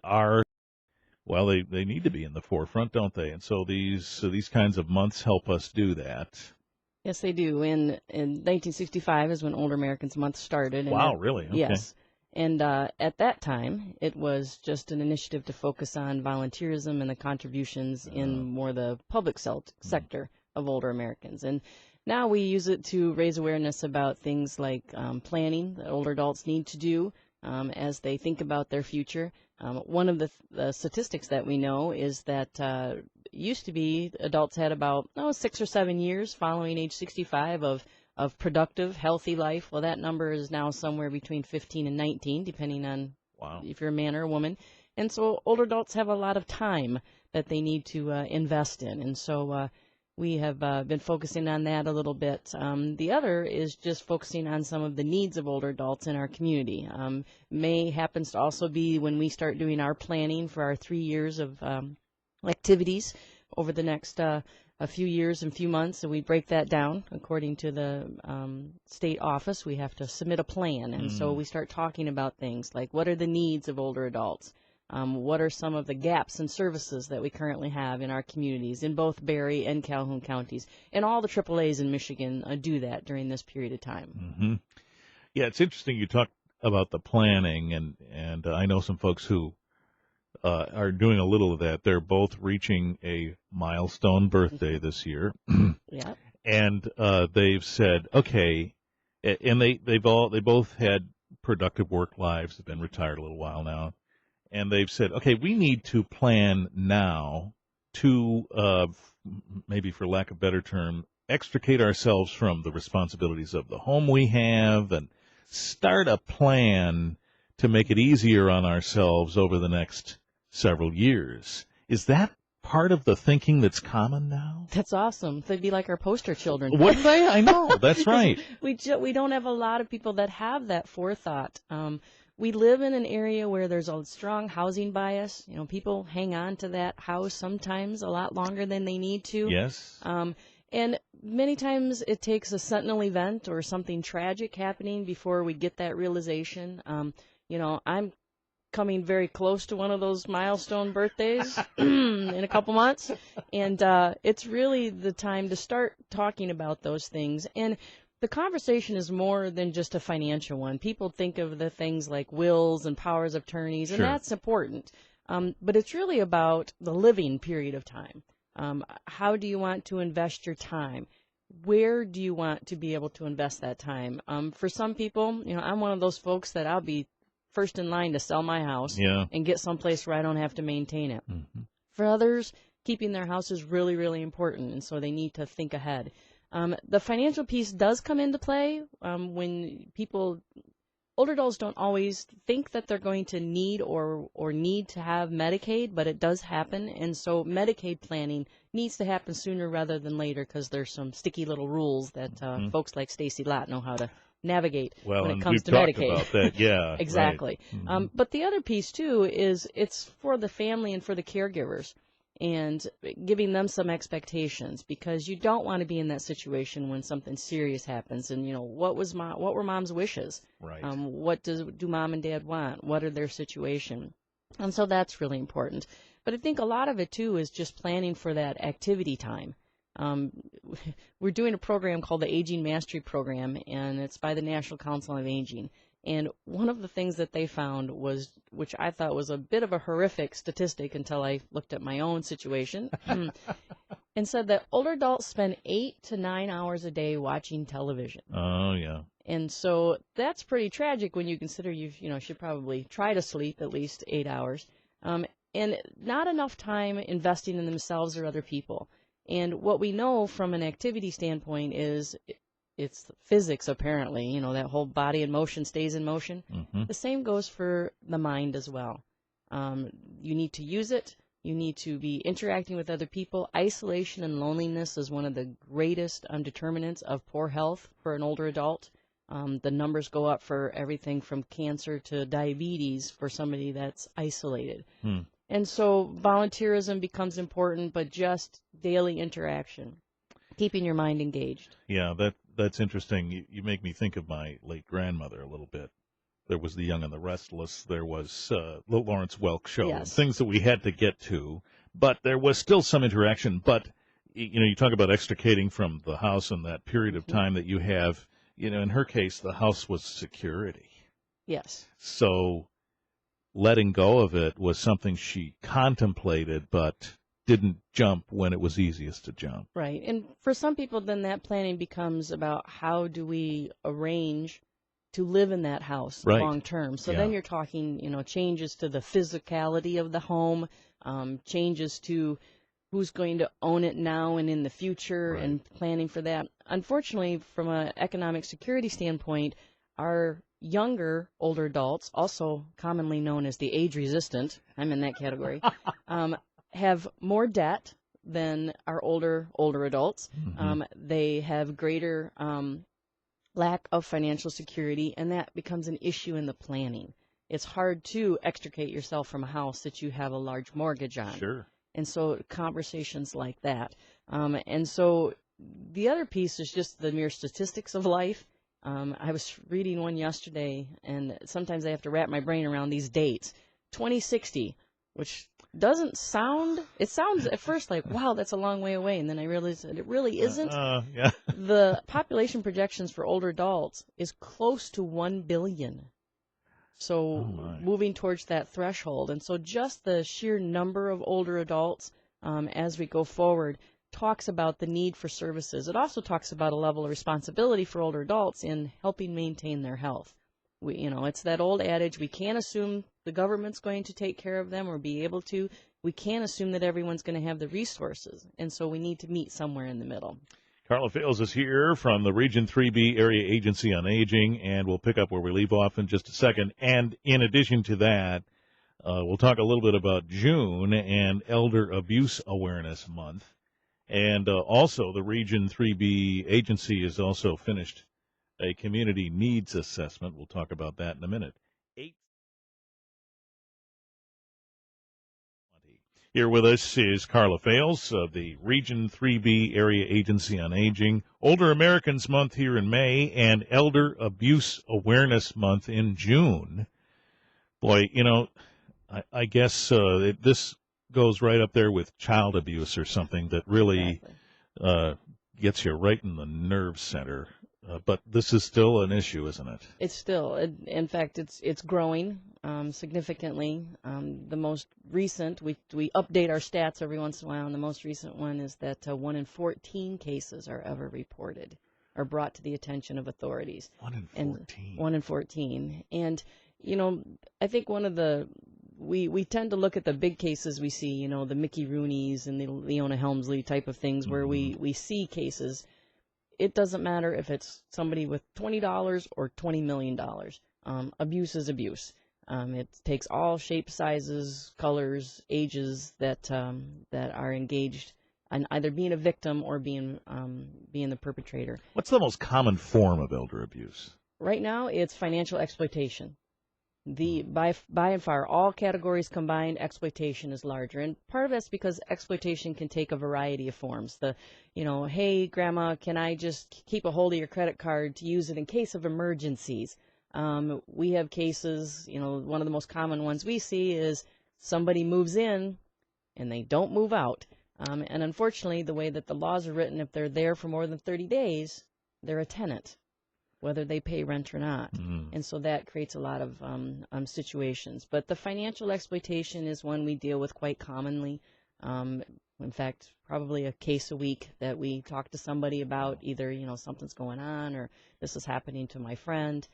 are, well, they need to be in the forefront, don't they? And so these kinds of months help us do that. Yes, they do. In 1965 is when Older Americans Month started. And Wow, really? Okay. yes. And at that time, it was just an initiative to focus on volunteerism and the contributions in more the public sector of older Americans. And now we use it to raise awareness about things like planning that older adults need to do as they think about their future. One of the statistics that we know is that used to be adults had about 6 or 7 years following age 65 of productive, healthy life. Well, that number is now somewhere between 15 and 19, depending on if you're a man or a woman. And so older adults have a lot of time that they need to invest in. And so we have been focusing on that a little bit. The other is just focusing on some of the needs of older adults in our community. May happens to also be when we start doing our planning for our 3 years of activities over the next a few years and few months, and we break that down according to the state office. We have to submit a plan, and so we start talking about things like what are the needs of older adults, what are some of the gaps in services that we currently have in our communities in both Berry and Calhoun counties, and all the AAAs in Michigan do that during this period of time. Mm-hmm. Yeah, it's interesting you talk about the planning, and I know some folks who are doing a little of that. They're both reaching a milestone birthday this year. Yeah. And they've said, okay, and they both had productive work lives, have been retired a little while now, and they've said, okay, we need to plan now to maybe, for lack of a better term, extricate ourselves from the responsibilities of the home we have and start a plan to make it easier on ourselves over the next several years. Is that part of the thinking that's common now? That's awesome. They'd be like our poster children. Wouldn't they? I know. That's right. We don't have a lot of people that have that forethought. We live in an area where there's a strong housing bias. People hang on to that house sometimes a lot longer than they need to. Yes. And many times it takes a sentinel event or something tragic happening before we get that realization. I'm coming very close to one of those milestone birthdays in a couple months, and it's really the time to start talking about those things. And the conversation is more than just a financial one. People think of the things like wills and powers of attorneys, and that's important. But it's really about the living period of time. How do you want to invest your time? Where do you want to be able to invest that time? For some people, I'm one of those folks that I'll be first in line to sell my house and get someplace where I don't have to maintain it. Mm-hmm. For others, keeping their house is really, really important, and so they need to think ahead. The financial piece does come into play when older adults don't always think that they're going to need or need to have Medicaid, but it does happen, and so Medicaid planning needs to happen sooner rather than later because there's some sticky little rules that folks like Stacy Lott know how to navigate when it comes to Medicaid. We've talked about that, yeah. Exactly. Right. Mm-hmm. But the other piece, too, is it's for the family and for the caregivers and giving them some expectations because you don't want to be in that situation when something serious happens. And, what were mom's wishes? Right. What do mom and dad want? What are their situation? And so that's really important. But I think a lot of it, too, is just planning for that activity time. We're doing a program called the Aging Mastery Program, and it's by the National Council on Aging. And one of the things that they found was, which I thought was a bit of a horrific statistic until I looked at my own situation, and said that older adults spend 8 to 9 hours a day watching television. Oh, yeah. And so that's pretty tragic when you consider you should probably try to sleep at least 8 hours, and not enough time investing in themselves or other people. And what we know from an activity standpoint is it's physics, apparently. That whole body in motion stays in motion. Mm-hmm. The same goes for the mind as well. You need to use it. You need to be interacting with other people. Isolation and loneliness is one of the greatest determinants of poor health for an older adult. The numbers go up for everything from cancer to diabetes for somebody that's isolated. And so volunteerism becomes important, but just daily interaction, keeping your mind engaged. Yeah, that's interesting. You make me think of my late grandmother a little bit. There was The Young and the Restless. There was the Lawrence Welk Show, and Yes. things that we had to get to. But there was still some interaction. But, you talk about extricating from the house in that period of time that you have. In her case, the house was security. Yes. So letting go of it was something she contemplated, but didn't jump when it was easiest to jump. Right. And for some people, then that planning becomes about how do we arrange to live in that house Right. long term. So Yeah. then you're talking, changes to the physicality of the home, changes to who's going to own it now and in the future, Right. and planning for that. Unfortunately, from an economic security standpoint, our older adults, also commonly known as the age resistant, I'm in that category, have more debt than our older adults. They have greater lack of financial security, and that becomes an issue in the planning. It's hard to extricate yourself from a house that you have a large mortgage on. Sure. And so conversations like that. And so the other piece is just the mere statistics of life. I was reading one yesterday, and sometimes I have to wrap my brain around these dates. 2060, which doesn't sound, it sounds at first like, wow, that's a long way away. And then I realized that it really isn't. Yeah. The population projections for older adults is close to 1 billion. So moving towards that threshold. And so just the sheer number of older adults as we go forward talks about the need for services. It also talks about a level of responsibility for older adults in helping maintain their health. It's that old adage, we can't assume the government's going to take care of them or be able to. We can't assume that everyone's going to have the resources. And so we need to meet somewhere in the middle. Karla Fales is here from the Region 3B Area Agency on Aging, and we'll pick up where we leave off in just a second. And in addition to that, we'll talk a little bit about June and Elder Abuse Awareness Month. And also, the Region 3B agency has also finished a community needs assessment. We'll talk about that in a minute. Here with us is Karla Fales of the Region 3B Area Agency on Aging. Older Americans Month here in May and Elder Abuse Awareness Month in June. Boy, I guess this goes right up there with child abuse or something that really gets you right in the nerve center. But this is still an issue, isn't it? It's still, in fact, it's growing significantly. The most recent, we update our stats every once in a while, and the most recent one is that 1 in 14 cases are ever reported or brought to the attention of authorities. 1 in 14. 1 in 14. And, I think one of the, we tend to look at the big cases we see, the Mickey Rooneys and the Leona Helmsley type of things where we see cases. It doesn't matter if it's somebody with $20 or $20 million. Abuse is abuse. It takes all shapes, sizes, colors, ages that are engaged in either being a victim or being the perpetrator. What's the most common form of elder abuse? Right now, it's financial exploitation. By and far, all categories combined, exploitation is larger. And part of that's because exploitation can take a variety of forms. Hey, Grandma, can I just keep a hold of your credit card to use it in case of emergencies? We have cases, one of the most common ones we see is somebody moves in and they don't move out. And unfortunately, the way that the laws are written, if they're there for more than 30 days, they're a tenant, whether they pay rent or not. And so that creates a lot of situations. But the financial exploitation is one we deal with quite commonly. In fact, probably a case a week that we talk to somebody about either, something's going on or this is happening to my friend.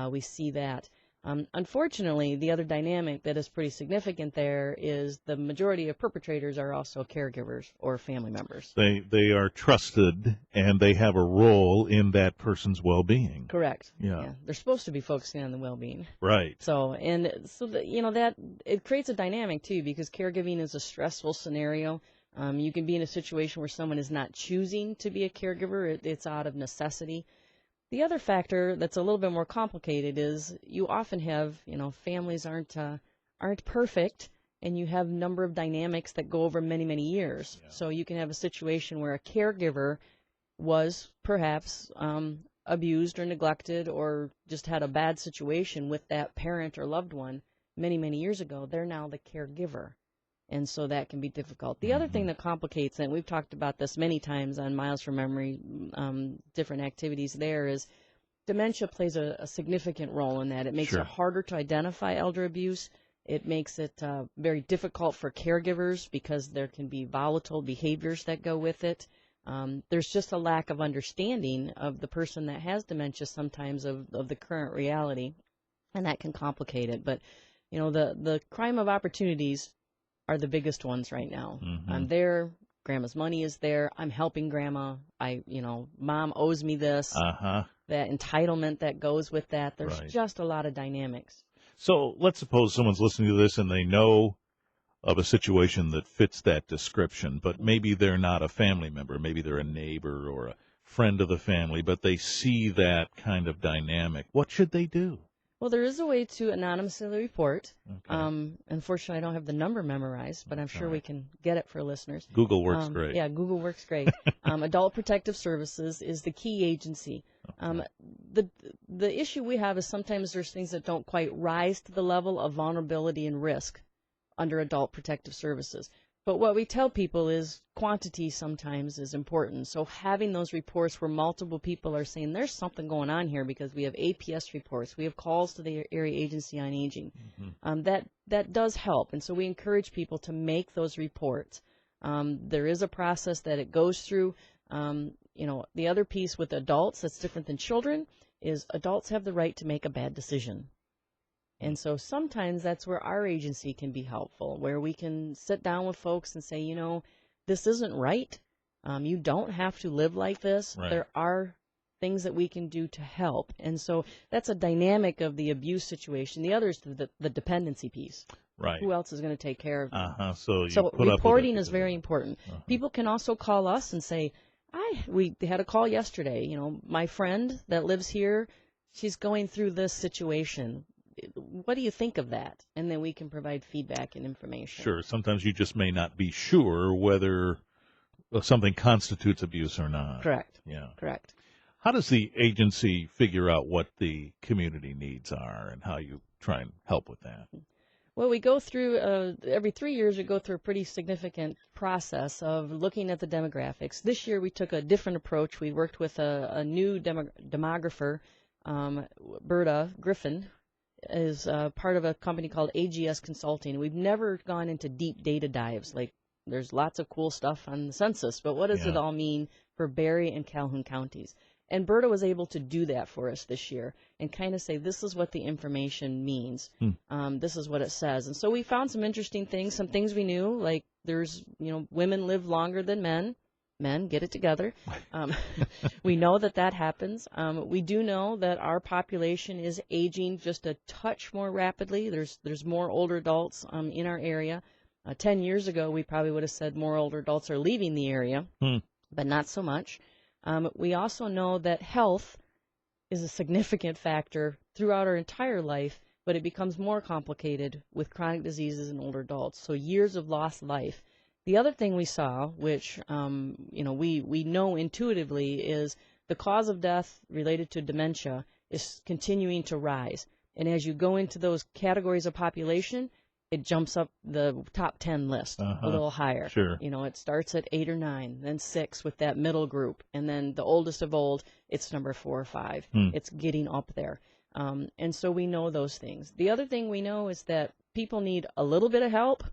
We see that. Unfortunately, the other dynamic that is pretty significant there is the majority of perpetrators are also caregivers or family members. They are trusted, and they have a role in that person's well-being. Correct. Yeah. They're supposed to be focusing on the well-being. Right. So that it creates a dynamic too, because caregiving is a stressful scenario. You can be in a situation where someone is not choosing to be a caregiver; it's out of necessity. The other factor that's a little bit more complicated is you often have, families aren't perfect, and you have a number of dynamics that go over many, many years. Yeah. So you can have a situation where a caregiver was perhaps abused or neglected or just had a bad situation with that parent or loved one many, many years ago, they're now the caregiver. And so that can be difficult. The other thing that complicates it, and we've talked about this many times on Miles from Memory, different activities there, is dementia plays a significant role in that. It makes it harder to identify elder abuse. It makes it very difficult for caregivers because there can be volatile behaviors that go with it. There's just a lack of understanding of the person that has dementia sometimes of the current reality, and that can complicate it. But, you know, the crime of opportunities are the biggest ones right now. I'm there. Grandma's money is there. I'm helping Grandma. Mom owes me this. That entitlement that goes with that. There's just a lot of dynamics. So let's suppose someone's listening to this and they know of a situation that fits that description, but maybe they're not a family member. Maybe they're a neighbor or a friend of the family, but they see that kind of dynamic. What should they do? Well, there is a way to anonymously report. Unfortunately, I don't have the number memorized, but I'm sure we can get it for listeners. Google works great. Yeah, Google works great. Adult Protective Services is the key agency. The issue we have is sometimes there's things that don't quite rise to the level of vulnerability and risk under Adult Protective Services. But what we tell people is quantity sometimes is important. So having those reports where multiple people are saying there's something going on here because we have APS reports, we have calls to the Area Agency on Aging, that does help. And so we encourage people to make those reports. There is a process that it goes through. The other piece with adults that's different than children is adults have the right to make a bad decision. And so sometimes that's where our agency can be helpful, where we can sit down with folks and say, you know, this isn't right. You don't have to live like this. There are things that we can do to help. And so that's a dynamic of the abuse situation. The other is the dependency piece. Who else is going to take care of them? So reporting is very important. People can also call us and say, we had a call yesterday. You know, my friend that lives here, she's going through this situation. What do you think of that? And then we can provide feedback and information. Sure. Sometimes you just may not be sure whether something constitutes abuse or not. Correct. Yeah. Correct. How does the agency figure out what the community needs are and how you try and help with that? Well, we go through, every 3 years, we go through a pretty significant process of looking at the demographics. This year, we took a different approach. We worked with a new demographer, Berta Griffin, is part of a company called AGS Consulting. We've never gone into deep data dives. Like, there's lots of cool stuff on the census, but what does it all mean for Berry and Calhoun counties? And Berta was able to do that for us this year and kind of say, this is what the information means. This is what it says. And so we found some interesting things, some things we knew, like there's, women live longer than men. Men, get it together. We know that happens. We do know that our population is aging just a touch more rapidly. There's more older adults in our area. 10 years ago, we probably would have said more older adults are leaving the area, but not so much. We also know that health is a significant factor throughout our entire life, but it becomes more complicated with chronic diseases in older adults. So years of lost life. The other thing we saw, which we know intuitively, is the cause of death related to dementia is continuing to rise. And as you go into those categories of population, it jumps up the top 10 list a little higher. Sure. It starts at 8 or 9, then 6 with that middle group, and then the oldest of old, it's number 4 or 5. It's getting up there. And so we know those things. The other thing we know is that people need a little bit of help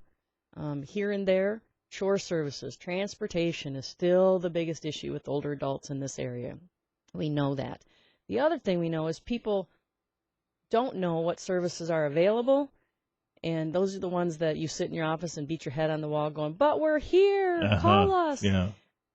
here and there. Chore services, transportation is still the biggest issue with older adults in this area. We know that. The other thing we know is people don't know what services are available, and those are the ones that you sit in your office and beat your head on the wall going, but we're here, call us. Yeah.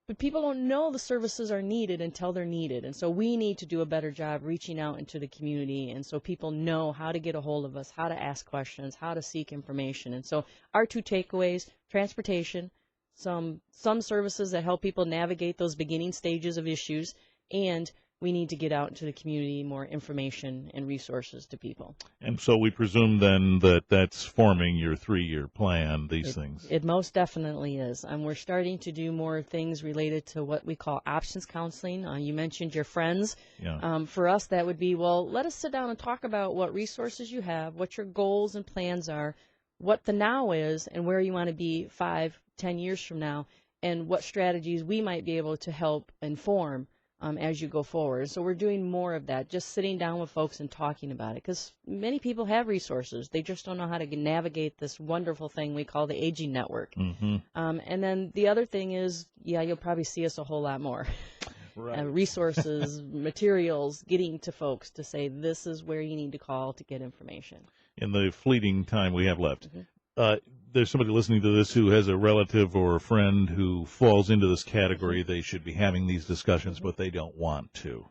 But people don't know the services are needed until they're needed, and so we need to do a better job reaching out into the community, and so people know how to get a hold of us, how to ask questions, how to seek information. And so our 2 takeaways, transportation, some services that help people navigate those beginning stages of issues, and we need to get out into the community more information and resources to people. And so we presume then that that's forming your 3-year plan, these things. It most definitely is. We're starting to do more things related to what we call options counseling. You mentioned your friends. Yeah. For us, that would be, well, let us sit down and talk about what resources you have, what your goals and plans are, what the now is, and where you want to be 5, 10 years from now, and what strategies we might be able to help inform as you go forward. So we're doing more of that, just sitting down with folks and talking about it, because many people have resources. They just don't know how to navigate this wonderful thing we call the aging network. Mm-hmm. And then the other thing is, you'll probably see us a whole lot more. Right. Resources, materials, getting to folks to say, this is where you need to call to get information. In the fleeting time we have left, Mm-hmm. There's somebody listening to this who has a relative or a friend who falls into this category. Mm-hmm. They should be having these discussions, Mm-hmm. but they don't want to.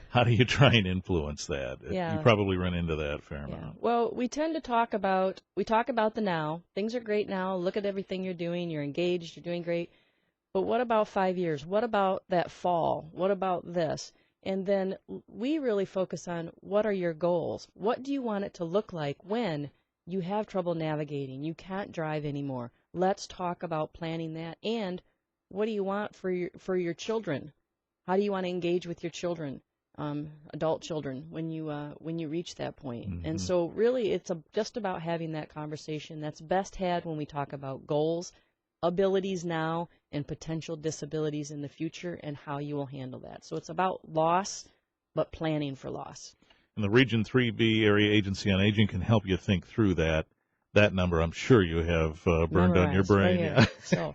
How do you try and influence that? Yeah. You probably run into that a fair amount. Well, we tend to talk about the now. Things are great now. Look at everything you're doing. You're engaged. You're doing great. But what about 5 years? What about that fall? What about this? And then we really focus on, what are your goals? What do you want it to look like when you have trouble navigating? You can't drive anymore. Let's talk about planning that. And what do you want for your children? How do you want to engage with your children, adult children, when you reach that point? Mm-hmm. And so really it's just about having that conversation that's best had when we talk about goals, abilities now, and potential disabilities in the future, and how you will handle that. So it's about loss, but planning for loss. And the Region 3B Area Agency on Aging can help you think through that. That number, I'm sure you have burned on your brain. Right. Yeah. So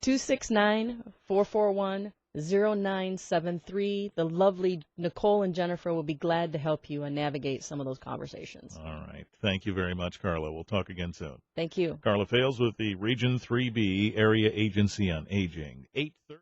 269-441-0973. The lovely Nicole and Jennifer will be glad to help you and navigate some of those conversations. All right. Thank you very much, Karla. We'll talk again soon. Thank you. Karla Fales with the Region 3B Area Agency on Aging. 8:30.